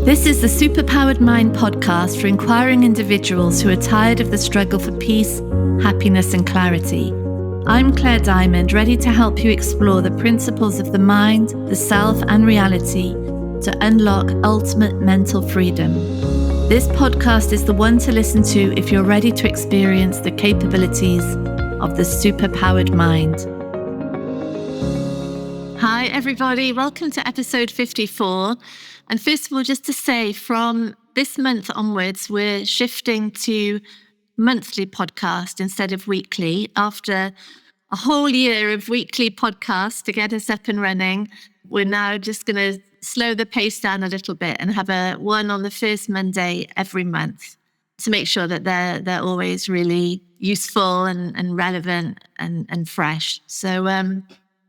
This is the Superpowered Mind podcast for inquiring individuals who are tired of the struggle for peace, happiness, and clarity. I'm Claire Diamond, ready to help you explore the principles of the mind, the self, and reality to unlock ultimate mental freedom. This podcast is the one to listen to if you're ready to experience the capabilities of the superpowered mind. Hi, everybody. Welcome to episode 54. And first of all, just to say, from this month onwards, we're shifting to monthly podcast instead of weekly. After a whole year of weekly podcasts to get us up and running, we're now just going to slow the pace down a little bit and have one on the first Monday every month to make sure that they're always really useful and relevant and fresh. So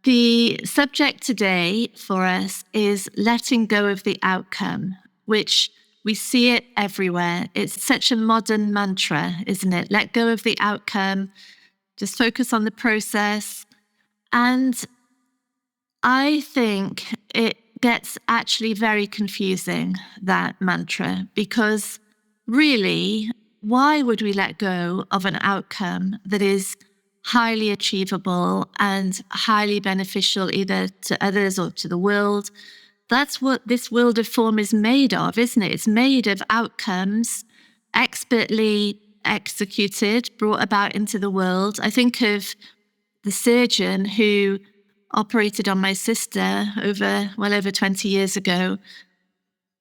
the subject today for us is letting go of the outcome, which we see it everywhere. It's such a modern mantra, isn't it? Let go of the outcome, just focus on the process. And I think it gets actually very confusing, that mantra, because really, why would we let go of an outcome that is highly achievable and highly beneficial either to others or to the world? That's what this world of form is made of, isn't it? It's made of outcomes expertly executed, brought about into the world. I think of the surgeon who operated on my sister over 20 years ago,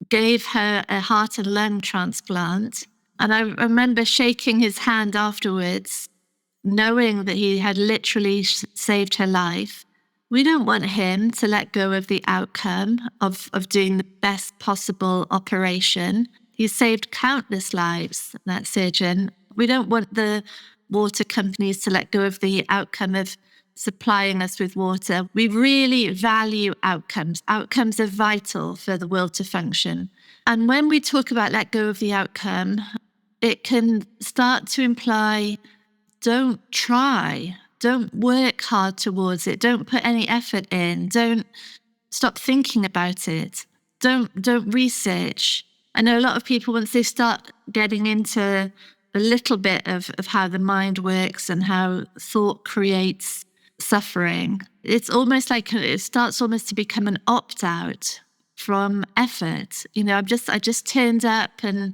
gave her a heart and lung transplant. And I remember shaking his hand afterwards, knowing that he had literally saved her life. We don't want him to let go of the outcome of doing the best possible operation. He saved countless lives, that surgeon. We don't want the water companies to let go of the outcome of supplying us with water. We really value outcomes. Outcomes are vital for the world to function. And when we talk about let go of the outcome, it can start to imply don't try, don't work hard towards it, don't put any effort in, don't stop thinking about it, don't research. I know a lot of people, once they start getting into a little bit of how the mind works and how thought creates suffering, it's almost like it starts almost to become an opt-out from effort. You know, I just turned up and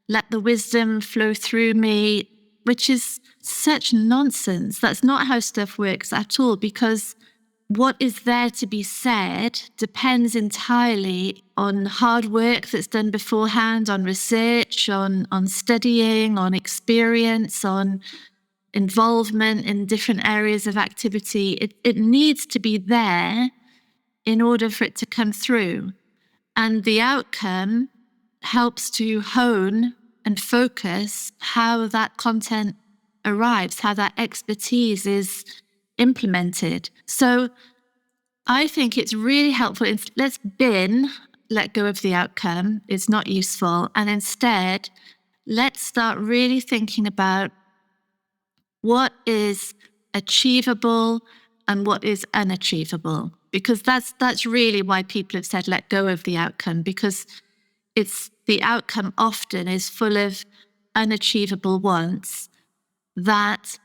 let the wisdom flow through me, which is such nonsense. That's not how stuff works at all, because what is there to be said depends entirely on hard work that's done beforehand, on research, on studying, on experience, on involvement in different areas of activity. It needs to be there in order for it to come through. And the outcome helps to hone and focus how that content arrives, how that expertise is implemented. So I think it's really helpful. Let's let go of the outcome. It's not useful. And instead, let's start really thinking about what is achievable and what is unachievable. Because that's really why people have said let go of the outcome, because the outcome often is full of unachievable wants that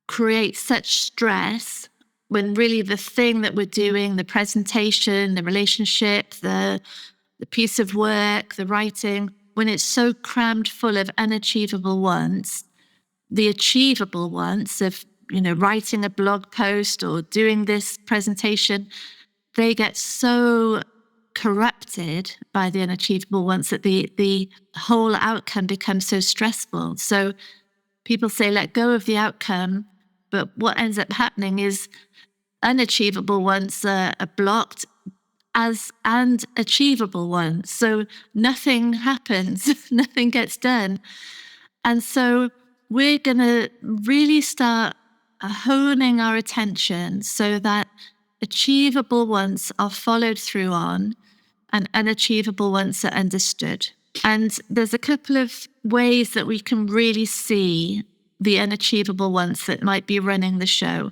create such stress, when really the thing that we're doing, the presentation, the relationship, the piece of work, the writing, when it's so crammed full of unachievable wants, the achievable wants of, writing a blog post or doing this presentation, they get so corrupted by the unachievable ones that the whole outcome becomes so stressful. So people say let go of the outcome, but what ends up happening is unachievable ones are blocked and achievable ones. So nothing happens, nothing gets done. And so we're going to really start honing our attention so that achievable ones are followed through on and unachievable ones are understood. And there's a couple of ways that we can really see the unachievable ones that might be running the show.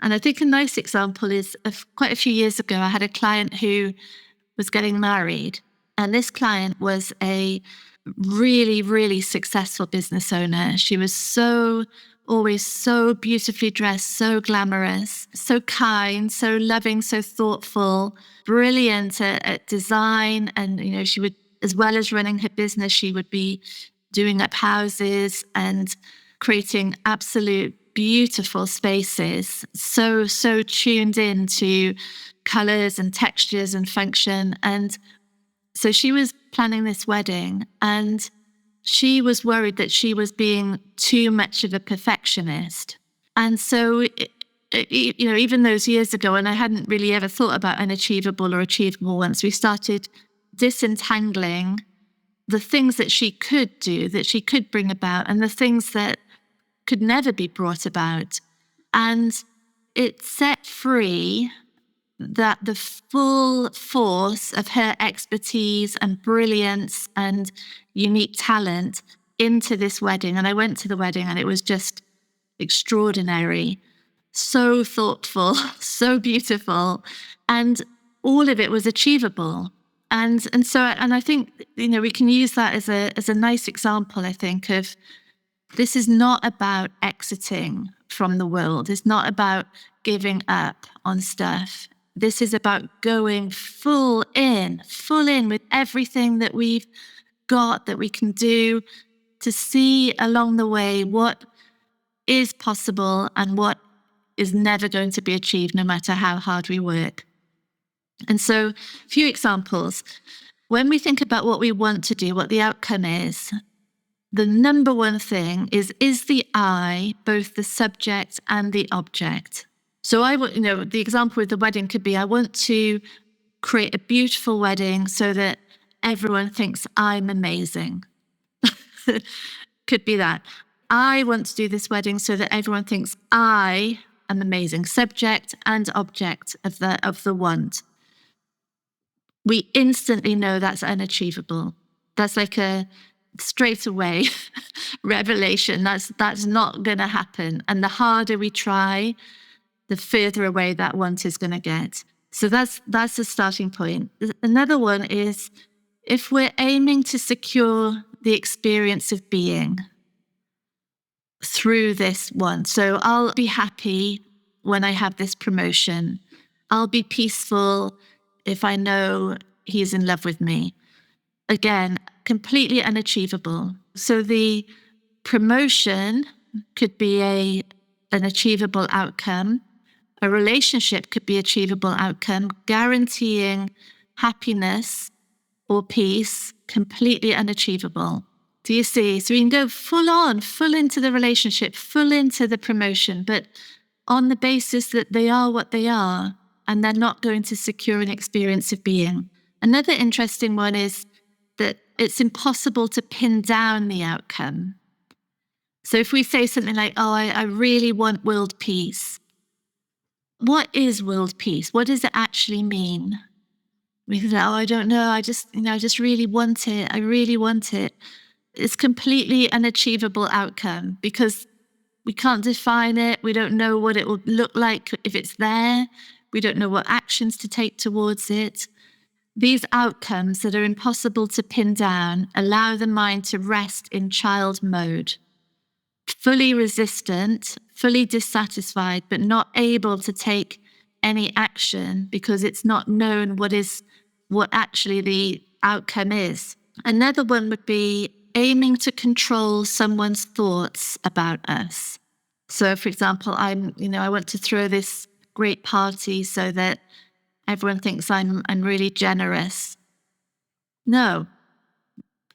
And I think a nice example is quite a few years ago, I had a client who was getting married, And this client was a really, really successful business owner. She was always so beautifully dressed, so glamorous, so kind, so loving, so thoughtful, brilliant at design. And, she would, as well as running her business, she would be doing up houses and creating absolute beautiful spaces. So tuned in to colors and textures and function. And so she was planning this wedding, and she was worried that she was being too much of a perfectionist. And so, even those years ago, and I hadn't really ever thought about unachievable or achievable, once we started disentangling the things that she could do, that she could bring about, and the things that could never be brought about. And it set free that the full force of her expertise and brilliance and unique talent into this wedding. And I went to the wedding, and it was just extraordinary, so thoughtful, so beautiful, and all of it was achievable. And I think, we can use that as a nice example, I think, of this is not about exiting from the world. It's not about giving up on stuff. This is about going full in with everything that we've got, that we can do, to see along the way what is possible and what is never going to be achieved, no matter how hard we work. And so, a few examples. When we think about what we want to do, what the outcome is, the number one thing is the I both the subject and the object? So the example with the wedding could be, I want to create a beautiful wedding so that everyone thinks I'm amazing. Could be that. I want to do this wedding so that everyone thinks I am amazing. Subject and object of the want. We instantly know that's unachievable. That's like a straight away revelation. That's not going to happen. And the harder we try, the further away that want is going to get. So that's the starting point. Another one is, if we're aiming to secure the experience of being through this one. So I'll be happy when I have this promotion. I'll be peaceful if I know he's in love with me. Again, completely unachievable. So the promotion could be an achievable outcome. A relationship could be achievable outcome. Guaranteeing happiness or peace, completely unachievable. Do you see? So we can go full into the relationship, full into the promotion, but on the basis that they are what they are, and they're not going to secure an experience of being. Another interesting one is that it's impossible to pin down the outcome. So if we say something like, I really want world peace. What is world peace? What does it actually mean? We can say, I don't know. I just really want it. I really want it. It's completely unachievable outcome because we can't define it. We don't know what it will look like if it's there. We don't know what actions to take towards it. These outcomes that are impossible to pin down allow the mind to rest in child mode, fully resistant, fully dissatisfied, but not able to take any action because it's not known what actually the outcome is. Another one would be aiming to control someone's thoughts about us. So, for example, I want to throw this great party so that everyone thinks I'm really generous. No.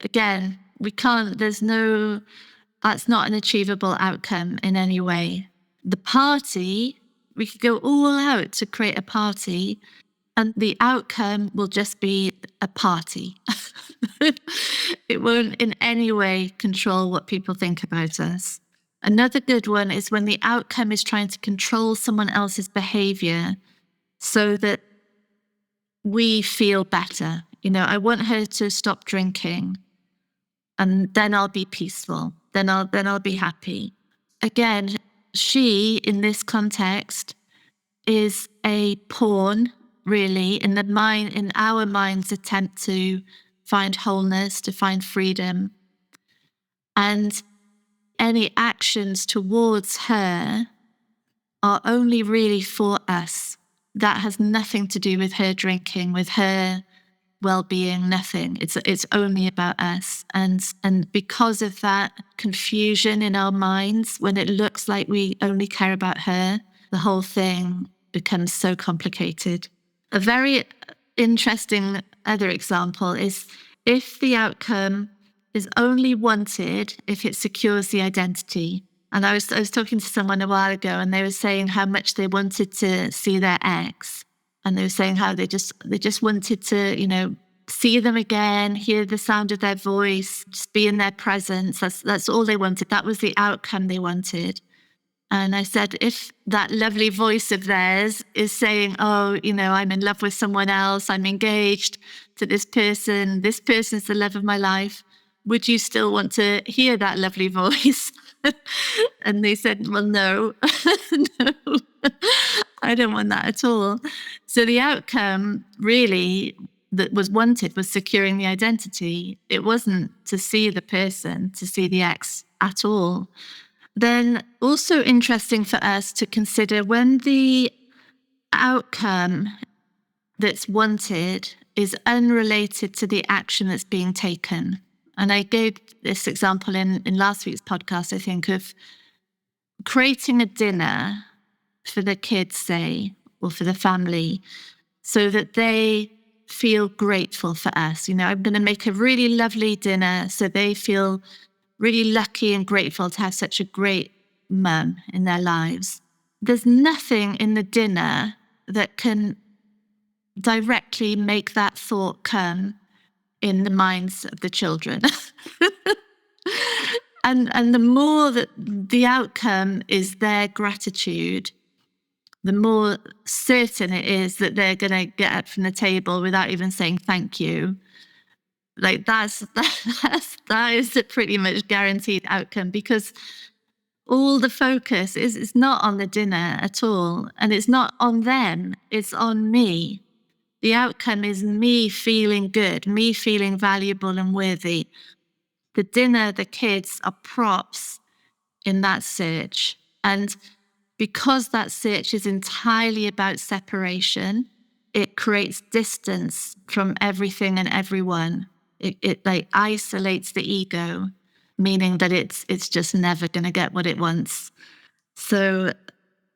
Again, we can't, that's not an achievable outcome in any way. The party, we could go all out to create a party, and the outcome will just be a party. It won't in any way control what people think about us. Another good one is when the outcome is trying to control someone else's behavior so that we feel better. I want her to stop drinking, and then I'll be peaceful. Then I'll be happy. Again, she, in this context, is a pawn, really, in our mind's attempt to find wholeness, to find freedom. And any actions towards her are only really for us. That has nothing to do with her drinking, with her well-being, nothing. It's only about us. And because of that confusion in our minds, when it looks like we only care about her, the whole thing becomes so complicated. A very interesting other example is if the outcome is only wanted if it secures the identity. And I was talking to someone a while ago, and they were saying how much they wanted to see their ex. And they were saying how they just wanted to, see them again, hear the sound of their voice, just be in their presence. That's all they wanted. That was the outcome they wanted. And I said, if that lovely voice of theirs is saying, oh, I'm in love with someone else, I'm engaged to this person's the love of my life, would you still want to hear that lovely voice? And they said, well, no, no, I don't want that at all. So the outcome really that was wanted was securing the identity. It wasn't to see the person, to see the ex at all. Then also interesting for us to consider when the outcome that's wanted is unrelated to the action that's being taken. And I gave this example in last week's podcast, I think, of creating a dinner for the kids, say, or for the family, so that they feel grateful for us. I'm going to make a really lovely dinner so they feel really lucky and grateful to have such a great mum in their lives. There's nothing in the dinner that can directly make that thought come in the minds of the children. And the more that the outcome is their gratitude, the more certain it is that they're going to get up from the table without even saying thank you. Like that is a pretty much guaranteed outcome, because all the focus is not on the dinner at all, and it's not on them, it's on me. The outcome is me feeling good, me feeling valuable and worthy. The dinner, the kids are props in that search. And because that search is entirely about separation, it creates distance from everything and everyone. It like isolates the ego, meaning that it's just never going to get what it wants. So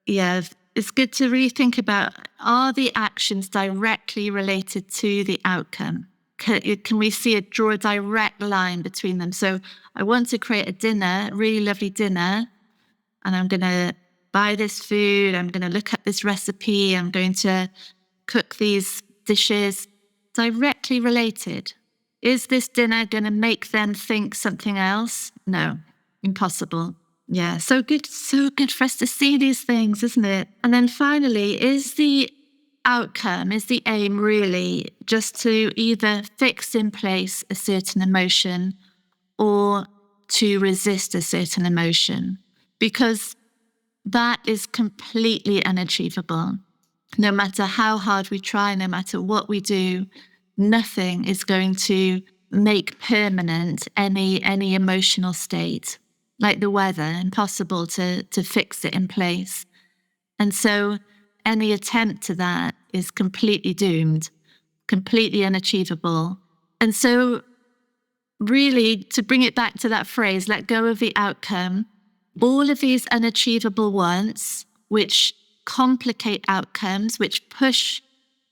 yeah, it's good to really think about, are the actions directly related to the outcome? Can we draw a direct line between them? So I want to create a dinner, a really lovely dinner, and I'm going to buy this food, I'm going to look up this recipe, I'm going to cook these dishes. Directly related. Is this dinner going to make them think something else? No, impossible. Yeah, so good for us to see these things, isn't it? And then finally, is the outcome, is the aim really just to either fix in place a certain emotion or to resist a certain emotion? Because that is completely unachievable. No matter how hard we try, no matter what we do, nothing is going to make permanent any emotional state. Like the weather, impossible to fix it in place. And so any attempt to that is completely doomed, completely unachievable. And so really, to bring it back to that phrase, let go of the outcome, all of these unachievable wants, which complicate outcomes, which push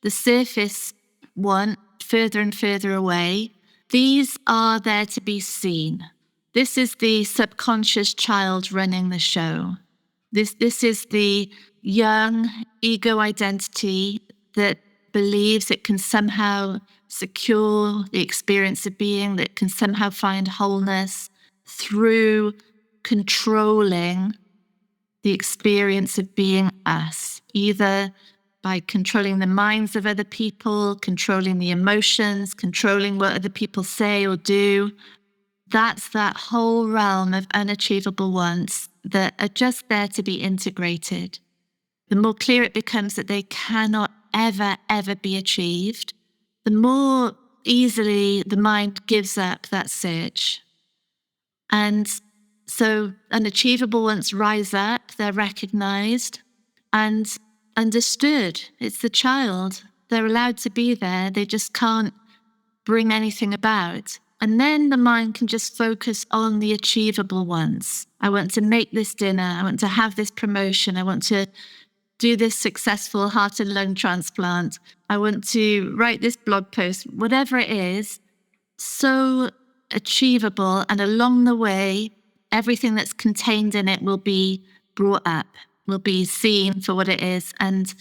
the surface want further and further away, these are there to be seen. This is the subconscious child running the show. This is the young ego identity that believes it can somehow secure the experience of being, that can somehow find wholeness through controlling the experience of being us, either by controlling the minds of other people, controlling the emotions, controlling what other people say or do. That's that whole realm of unachievable wants that are just there to be integrated. The more clear it becomes that they cannot ever, ever be achieved, the more easily the mind gives up that search. And so unachievable ones rise up, they're recognized and understood. It's the child. They're allowed to be there. They just can't bring anything about. And then the mind can just focus on the achievable ones. I want to make this dinner. I want to have this promotion. I want to do this successful heart and lung transplant. I want to write this blog post, whatever it is, so achievable. And along the way, everything that's contained in it will be brought up, will be seen for what it is. And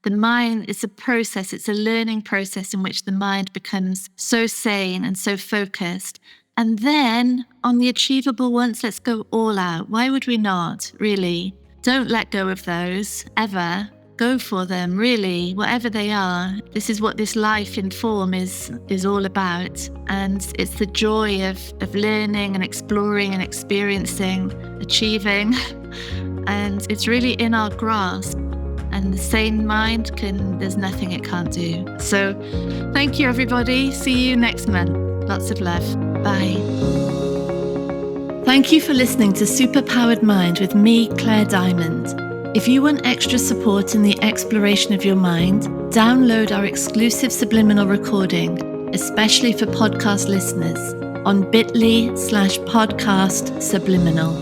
the mind is a process, it's a learning process in which the mind becomes so sane and so focused. And then on the achievable ones, let's go all out. Why would we not, really? Don't let go of those, ever. Go for them, really, whatever they are. This is what this life in form is all about. And it's the joy of learning and exploring and experiencing, achieving. And it's really in our grasp. And the sane mind there's nothing it can't do. So thank you, everybody. See you next month. Lots of love. Bye. Thank you for listening to Superpowered Mind with me, Claire Diamond. If you want extra support in the exploration of your mind, download our exclusive subliminal recording, especially for podcast listeners, on bit.ly/podcast subliminal.